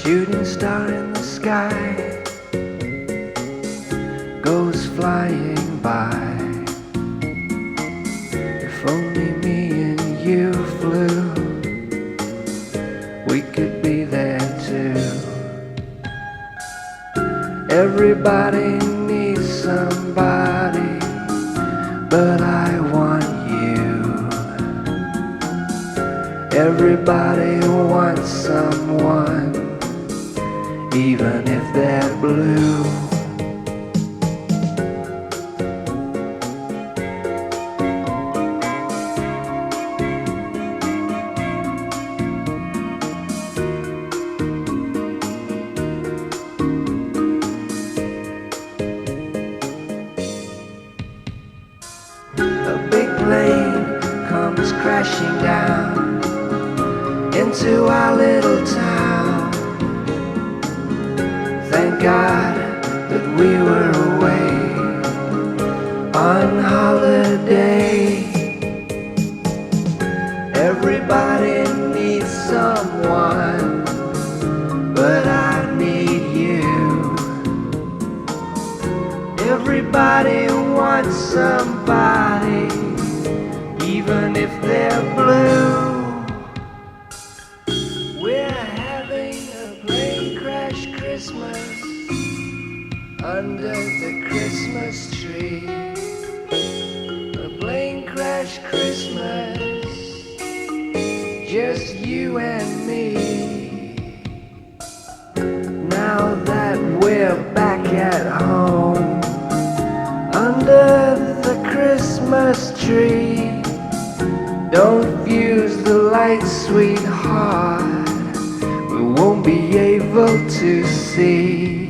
shooting star in the sky goes flying by. If only me and you flew, we could be there too. Everybody needs somebody, but I want you. Everybody wants someone, even if they're blue. A big plane comes crashing down into our little town. Thank God that we were away on holiday. Everybody needs someone, but I need you. Everybody wants somebody, even if they're blue. We're having a plane crash Christmas under the Christmas tree. A plane crash Christmas, just you and me. Now that we're back at home under the Christmas tree, don't fuse the lights, sweetheart, we won't be able to see.